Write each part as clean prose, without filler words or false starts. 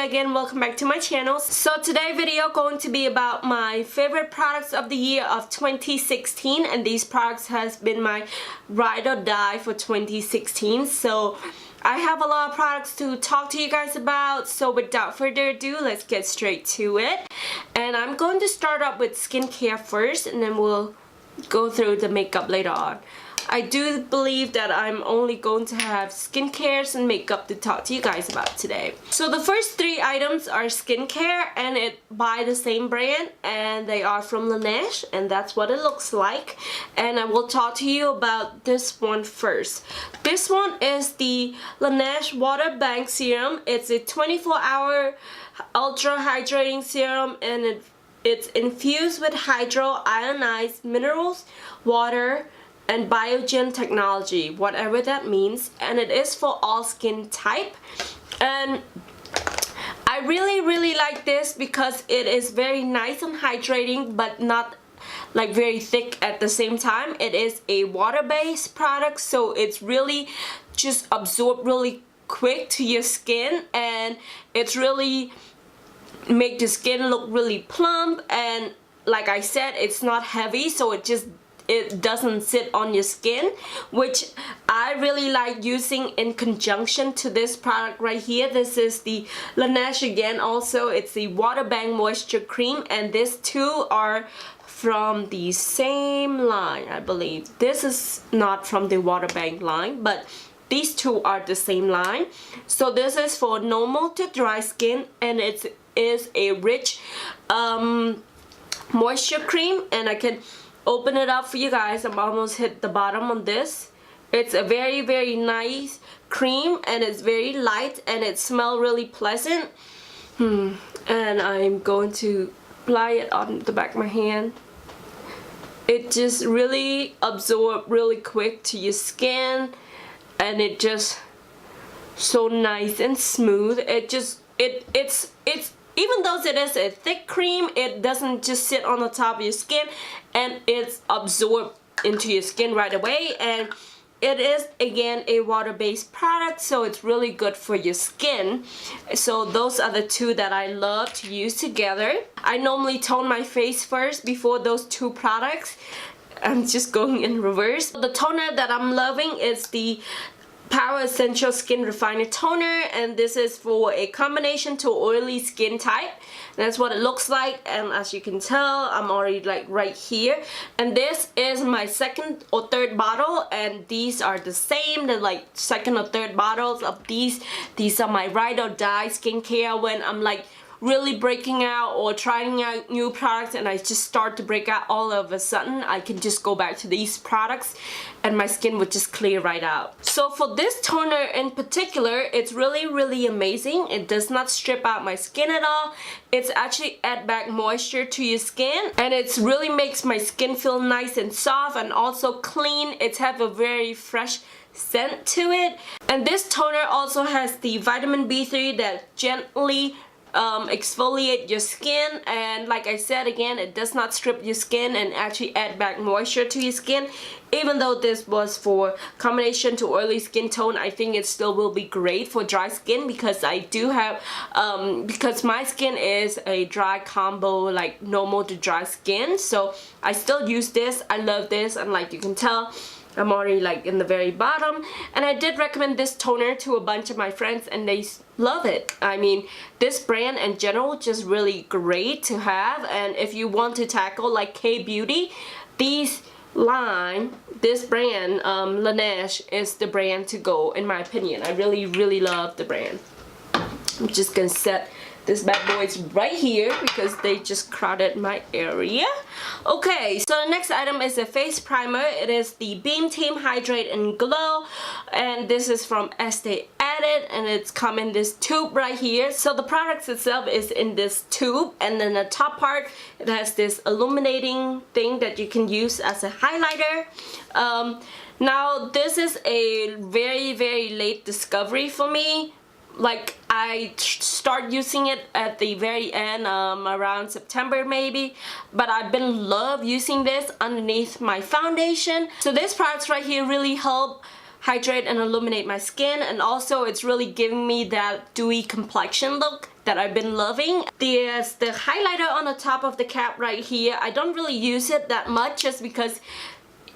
again, welcome back to my channel. So today video going to be about my favorite products of the year of 2016, and these products has been my ride or die for 2016. So I have a lot of products to talk to you guys about, so without further ado, let's get straight to it. And I'm going to start up with skincare first, and then we'll go through the makeup later on. I do believe that I'm only going to have skincare and makeup to talk to you guys about today. So the first three items are skincare, and it by the same brand, and they are from Laneige, and that's what it looks like. And I will talk to you about this one first. This one is the Laneige Water Bank Serum. It's a 24-hour ultra hydrating serum, and it's infused with hydroionized minerals, water, and biogen technology, whatever that means, and it is for all skin type. And I really like this because it is very nice and hydrating, but not like very thick at the same time. It is a water-based product, so it's really just absorb really quick to your skin, and it's really make the skin look really plump. And like I said, it's not heavy, so it doesn't sit on your skin, which I really like using in conjunction to this product right here. This is the Laneige again. Also, it's the Water Bank Moisture Cream, and these two are from the same line, I believe. This is not from the Water Bank line, but these two are the same line. So this is for normal to dry skin, and it is a rich moisture cream, and I can open it up for you guys. I'm almost hit the bottom on this. It's a very nice cream, and it's very light, and it smells really pleasant. And I'm going to apply it on the back of my hand. It just really absorbs really quick to your skin, and it just so nice and smooth. It's even though it is a thick cream, it doesn't just sit on the top of your skin, and it's absorbed into your skin right away. And it is again a water-based product, so it's really good for your skin. So those are the two that I love to use together. I normally tone my face first before those two products. I'm just going in reverse. The toner that I'm loving is the Power Essential Skin Refiner Toner, and this is for a combination to oily skin type. That's what it looks like, and as you can tell, I'm already like right here. And this is my second or third bottle, and these are the same. They're like second or third bottles of these. These are my ride or die skincare when I'm like really breaking out or trying out new products, and I just start to break out all of a sudden. I can just go back to these products and my skin would just clear right out. So for this toner in particular, it's really amazing. It does not strip out my skin at all. It's actually add back moisture to your skin, and it really makes my skin feel nice and soft and also clean. It has a very fresh scent to it. And this toner also has the vitamin B3 that gently exfoliate your skin, and like I said again, it does not strip your skin and actually add back moisture to your skin. Even though this was for combination to oily skin tone, I think it still will be great for dry skin, because I do have because my skin is a dry combo, like normal to dry skin. So I still use this. I love this, and like you can tell, I'm already like in the very bottom. And I did recommend this toner to a bunch of my friends, and they love it. I mean, this brand in general just really great to have. And if you want to tackle like K-beauty, this brand Laneige is the brand to go, in my opinion. I really love the brand. I'm just gonna set this bad boy is right here because they just crowded my area. Okay, so the next item is a face primer. It is the Beam Team Hydrate and Glow, and this is from Estee Added, and it's come in this tube right here. So the product itself is in this tube, and then the top part, it has this illuminating thing that you can use as a highlighter. Now this is a very late discovery for me. Like, I start using it at the very end, around September maybe, but I've been love using this underneath my foundation. So this products right here really help hydrate and illuminate my skin, and also it's really giving me that dewy complexion look that I've been loving. There's the highlighter on the top of the cap right here. I don't really use it that much just because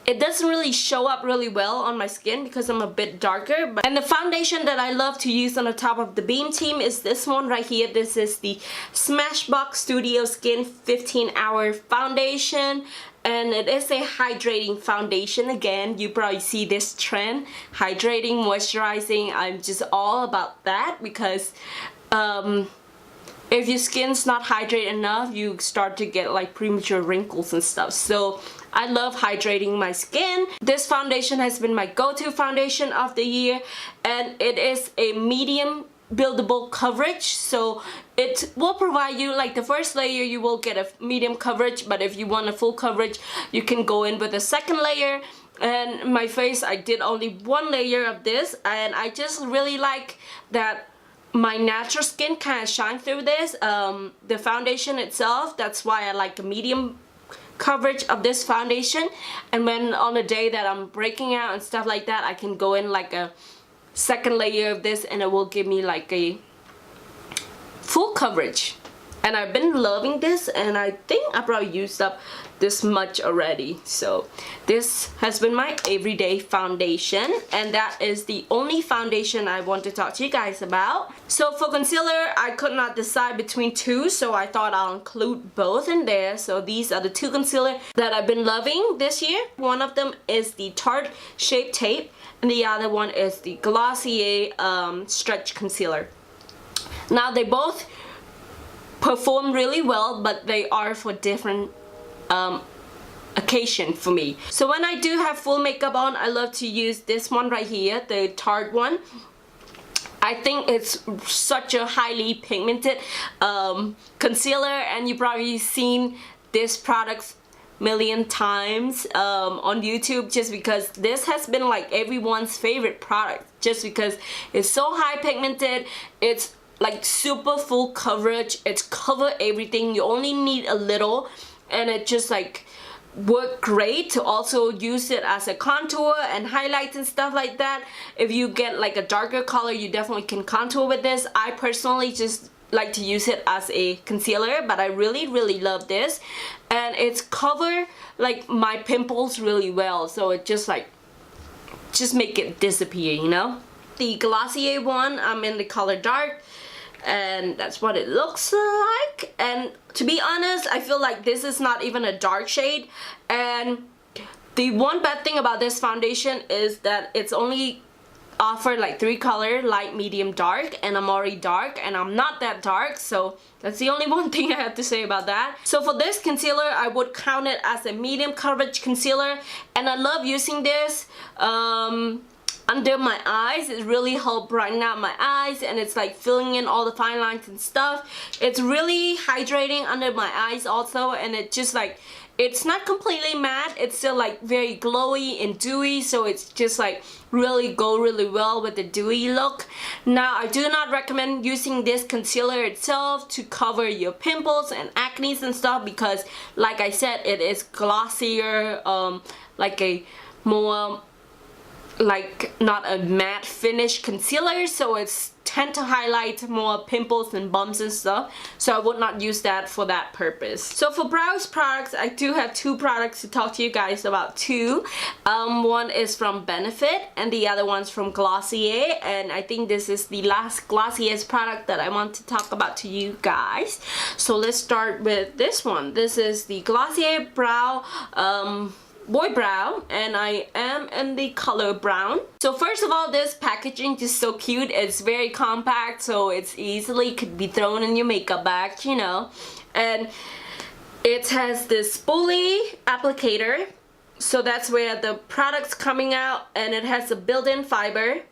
it doesn't really show up really well on my skin because I'm a bit darker. And the foundation that I love to use on the top of the Beam Team is this one right here. This is the Smashbox Studio Skin 15-Hour Foundation. And it is a hydrating foundation. Again, you probably see this trend. Hydrating, moisturizing. I'm just all about that because if your skin's not hydrated enough, you start to get like premature wrinkles and stuff. So I love hydrating my skin. This foundation has been my go-to foundation of the year, and it is a medium buildable coverage, so it will provide you, like the first layer you will get a medium coverage, but if you want a full coverage you can go in with a second layer. And my face, I did only one layer of this, and I just really like that my natural skin kind of shine through this. The foundation itself, that's why I like a medium coverage of this foundation, and when on a day that I'm breaking out and stuff like that, I can go in like a second layer of this and it will give me like a full coverage. And I've been loving this, and I think I probably used up this much already. So this has been my everyday foundation, and that is the only foundation I want to talk to you guys about. So for concealer, I could not decide between two, so I thought I'll include both in there. So these are the two concealer that I've been loving this year. One of them is the Tarte Shape Tape, and the other one is the Glossier Stretch Concealer. Now they both perform really well, but they are for different occasion for me. So when I do have full makeup on, I love to use this one right here, the Tarte one. I think it's such a highly pigmented concealer, and you've probably seen this product million times on YouTube, just because this has been like everyone's favorite product, just because it's so high pigmented, it's like super full coverage, it's cover everything, you only need a little, and it just like work great to also use it as a contour and highlights and stuff like that. If you get like a darker color, you definitely can contour with this. I personally just like to use it as a concealer, but I really love this, and it's cover like my pimples really well, so it just like make it disappear, you know. The Glossier one, I'm in the color dark, and that's what it looks like. And to be honest, I feel like this is not even a dark shade, and the one bad thing about this foundation is that it's only offered like 3 color, light, medium, dark, and I'm already dark and I'm not that dark, so that's the only one thing I have to say about that. So for this concealer, I would count it as a medium coverage concealer, and I love using this under my eyes. It really helped brighten out my eyes, and it's like filling in all the fine lines and stuff. It's really hydrating under my eyes also, and it just like, it's not completely matte, it's still like very glowy and dewy, so it's just like really go really well with the dewy look. Now I do not recommend using this concealer itself to cover your pimples and acne and stuff, because like I said, it is glossier, like a more like not a matte finish concealer, so it's tend to highlight more pimples and bumps and stuff, so I would not use that for that purpose. So for brows products, I do have 2 products to talk to you guys about too. One is from Benefit and the other one's from Glossier, and I think this is the last Glossier's product that I want to talk about to you guys. So let's start with this one. This is the Glossier Brow Boy Brow, and I am in the color brown. So first of all, this packaging is so cute. It's very compact, so it's easily could be thrown in your makeup bag, you know. And it has this spoolie applicator, so that's where the product's coming out, and it has a built-in fiber.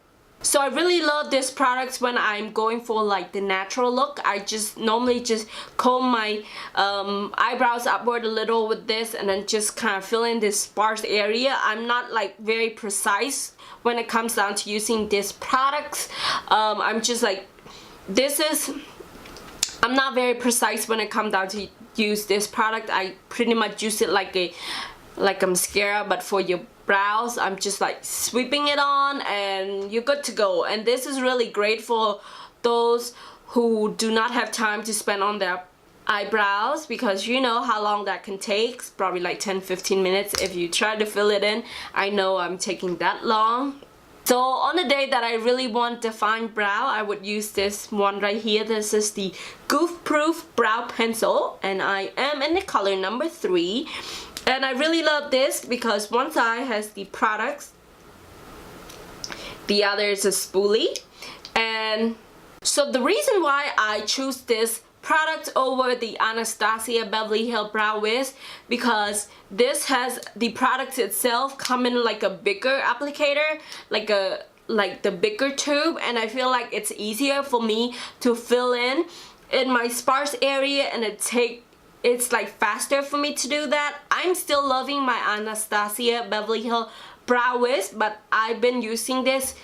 So I really love this product when I'm going for like the natural look. I just normally just comb my eyebrows upward a little with this, and then just kind of fill in this sparse area. I'm not like very precise when it comes down to using this product. I'm just like, I'm not very precise when it comes down to use this product. I pretty much use it like a mascara, but for your brows, I'm just like sweeping it on and you're good to go. And this is really great for those who do not have time to spend on their eyebrows, because you know how long that can take. It's probably like 10-15 minutes if you try to fill it in. I know I'm taking that long. So on a day that I really want defined brow, I would use this one right here. This is the Goof Proof Brow Pencil, and I am in the color number 3. And I really love this because one side has the products, the other is a spoolie. And so the reason why I choose this product over the Anastasia Beverly Hills Brow Wiz, because this has the product itself come in like a bigger applicator, like the bigger tube, and I feel like it's easier for me to fill in my sparse area, and it's like faster for me to do that. I'm still loving my Anastasia Beverly Hills Brow Wiz, but I've been using this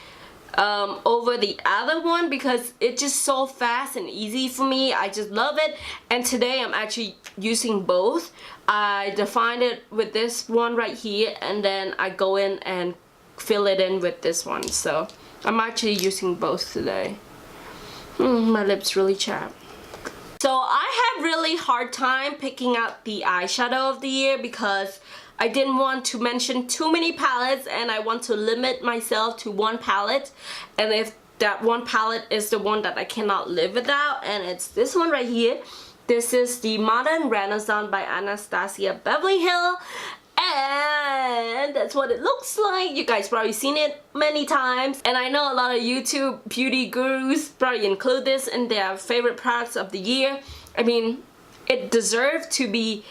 over the other one because it's just so fast and easy for me. I just love it, and today I'm actually using both. I defined it with this one right here, and then I go in and fill it in with this one. So I'm actually using both today. My lips really chapped. So I have really hard time picking out the eyeshadow of the year because I didn't want to mention too many palettes, and I want to limit myself to one palette. And if that one palette is the one that I cannot live without, and it's this one right here. This is the Modern Renaissance by Anastasia Beverly Hills, and that's what it looks like. You guys probably seen it many times, and I know a lot of YouTube beauty gurus probably include this in their favorite products of the year. I mean, it deserves to be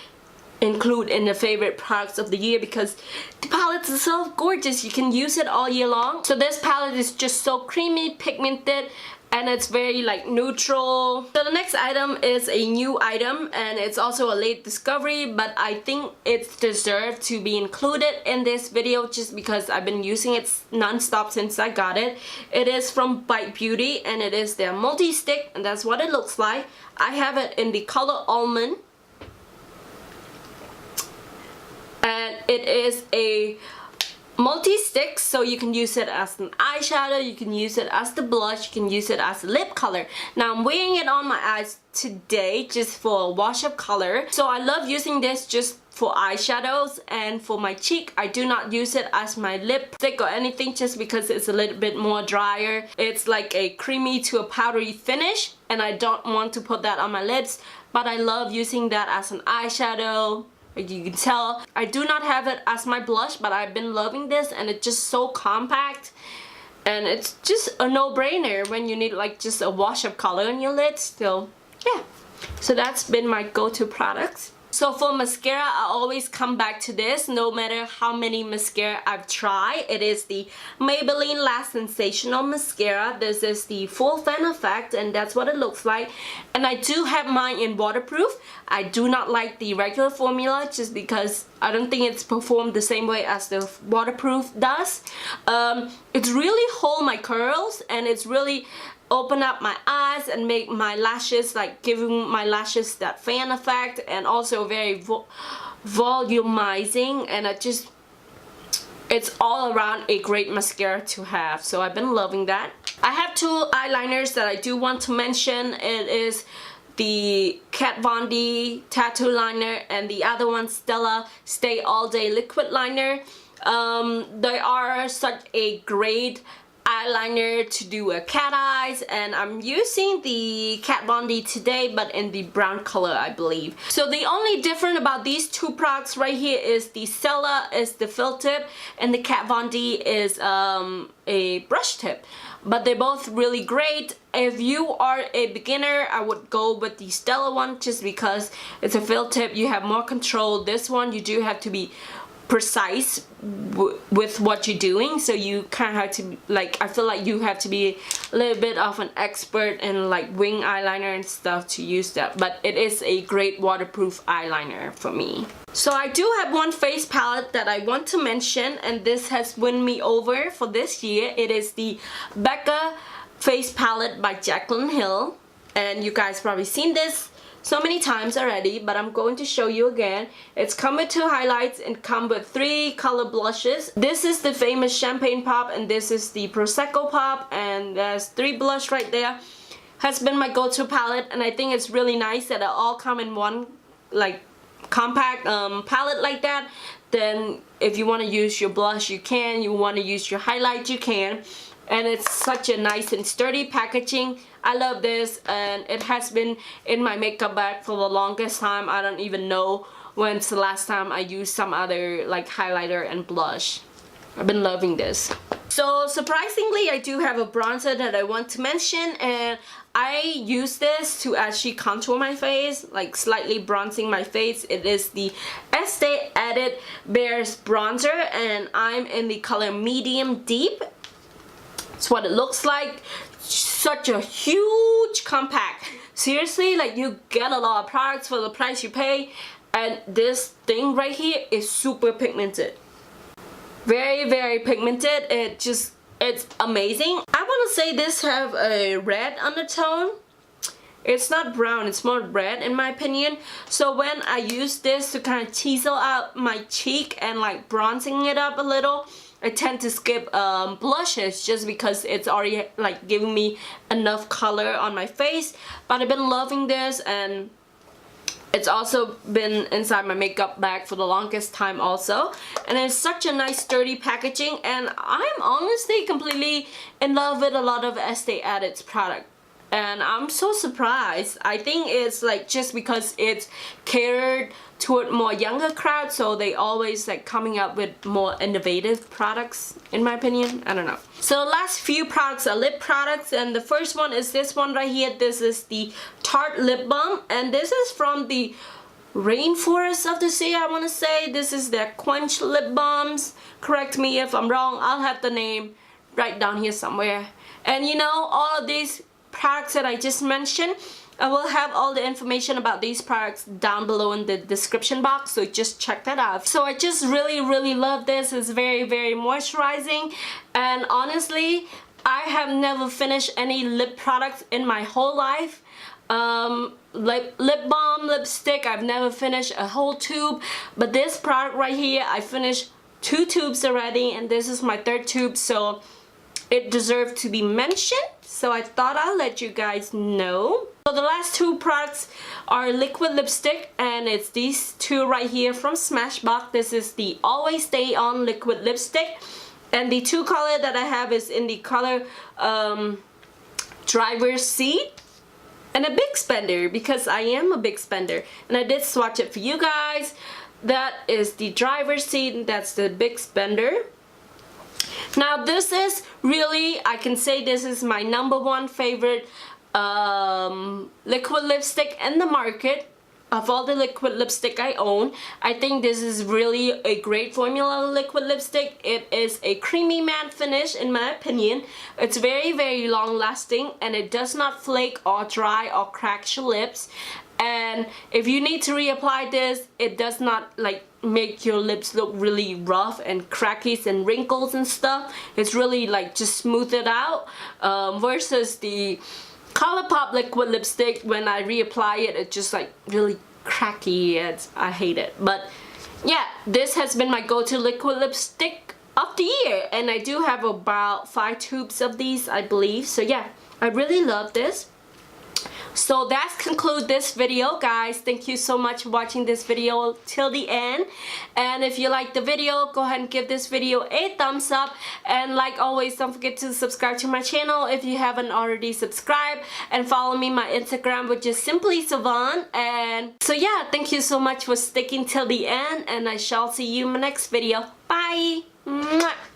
include in the favorite products of the year because the palettes are so gorgeous. You can use it all year long. So this palette is just so creamy, pigmented, and it's very like neutral. So the next item is a new item, and it's also a late discovery, but I think it's deserved to be included in this video just because I've been using it non-stop since I got it. It is from Bite Beauty, and it is their multi-stick, and that's what it looks like. I have it in the color Almond, and it is a multi-stick, so you can use it as an eyeshadow, you can use it as the blush, you can use it as a lip color. Now I'm wearing it on my eyes today just for a wash of color. So I love using this just for eyeshadows, and for my cheek I do not use it as my lipstick or anything just because it's a little bit more drier. It's like a creamy to a powdery finish, and I don't want to put that on my lips, but I love using that as an eyeshadow. You can tell I do not have it as my blush, but I've been loving this, and it's just so compact, and it's just a no-brainer when you need like just a wash of color in your lids. So yeah, so that's been my go-to products. So for mascara, I always come back to this no matter how many mascara I've tried. It is the Maybelline Lash Sensational Mascara. This is the Full Fan Effect, and that's what it looks like. And I do have mine in waterproof. I do not like the regular formula just because I don't think it's performed the same way as the waterproof does. It's really hold my curls, and it's really open up my eyes and make my lashes, like giving my lashes that fan effect, and also very volumizing, and it's all around a great mascara to have. So I've been loving that. I have two eyeliners that I do want to mention. It is the Kat Von D tattoo liner, and the other one Stella Stay All Day liquid liner. They are such a great eyeliner to do a cat eyes, and I'm using the Kat Von D today, but in the brown color, I believe. So the only difference about these two products right here is the Stella is the fill tip, and the Kat Von D is a brush tip. But they're both really great. If you are a beginner, I would go with the Stella one just because it's a fill tip. You have more control. This one, you do have to be precise with what you're doing, so you kind of have to, like, I feel like you have to be a little bit of an expert in like wing eyeliner and stuff to use that, but it is a great waterproof eyeliner for me. So I do have one face palette that I want to mention, and this has won me over for this year. It is the Becca face palette by Jaclyn Hill, and you guys probably seen this so many times already, but I'm going to show you again. It's come with 2 highlights and come with 3 color blushes. This is the famous Champagne Pop, and this is the Prosecco Pop, and there's 3 blush right there. has been my go-to palette, and I think it's really nice that it all come in one like compact palette like that. Then if you want to use your blush, you can. You want to use your highlight, you can. And it's such a nice and sturdy packaging. I love this, and it has been in my makeup bag for the longest time. I don't even know when's the last time I used some other like highlighter and blush. I've been loving this. So surprisingly, I do have a bronzer that I want to mention, and I use this to actually contour my face, like slightly bronzing my face. It is the Estee Edit Bears bronzer, and I'm in the color medium deep. That's what it looks like. Such a huge compact. Seriously, like you get a lot of products for the price you pay, and this thing right here is super pigmented. Very, very pigmented. It's amazing. I want to say this have a red undertone. It's not brown, it's more red in my opinion. So when I use this to kind of teasel out my cheek and like bronzing it up a little, I tend to skip blushes just because it's already like giving me enough color on my face. But I've been loving this, and it's also been inside my makeup bag for the longest time also. And it's such a nice sturdy packaging, and I'm honestly completely in love with a lot of Estee Edit's product. And I'm so surprised. I think it's like just because it's catered toward more younger crowd, so they always like coming up with more innovative products, in my opinion. I don't know. So the last few products are lip products, and the first one is this one right here. This is the Tarte Lip Balm, and this is from the Rainforest of the Sea, I want to say. This is their Quench Lip Balms. Correct me if I'm wrong. I'll have the name right down here somewhere. And you know, all of these products that I just mentioned, I will have all the information about these products down below in the description box, so just check that out. So I just really love this. It's very moisturizing, and honestly I have never finished any lip products in my whole life. Lip balm, lipstick, I've never finished a whole tube, but this product right here, I finished 2 tubes already, and this is my 3rd tube, so it deserved to be mentioned. So I thought I'll let you guys know. So the last 2 products are liquid lipstick, and it's these 2 right here from Smashbox. This is the Always Stay On liquid lipstick, and the 2 color that I have is in the color Driver's Seat, and a big spender, because I am a big spender, and I did swatch it for you guys. That is the Driver's Seat, and that's the big spender. Now this is really, I can say this is my #1 favorite liquid lipstick in the market. Of all the liquid lipstick I own, I think this is really a great formula liquid lipstick. It is a creamy matte finish in my opinion. It's very long lasting, and it does not flake or dry or crack your lips. And if you need to reapply this, it does not like make your lips look really rough and crackies and wrinkles and stuff. It's really like just smooth it out, versus the ColourPop liquid lipstick, when I reapply it, it's just like really cracky. I hate it. But yeah, this has been my go-to liquid lipstick of the year, and I do have about 5 tubes of these, I believe. So yeah, I really love this. So that concludes this video, guys. Thank you so much for watching this video till the end. And if you like the video, go ahead and give this video a thumbs up. And like always, don't forget to subscribe to my channel if you haven't already subscribed. And follow me on my Instagram, which is Simply Savon. And so yeah, thank you so much for sticking till the end. And I shall see you in my next video. Bye! Mwah.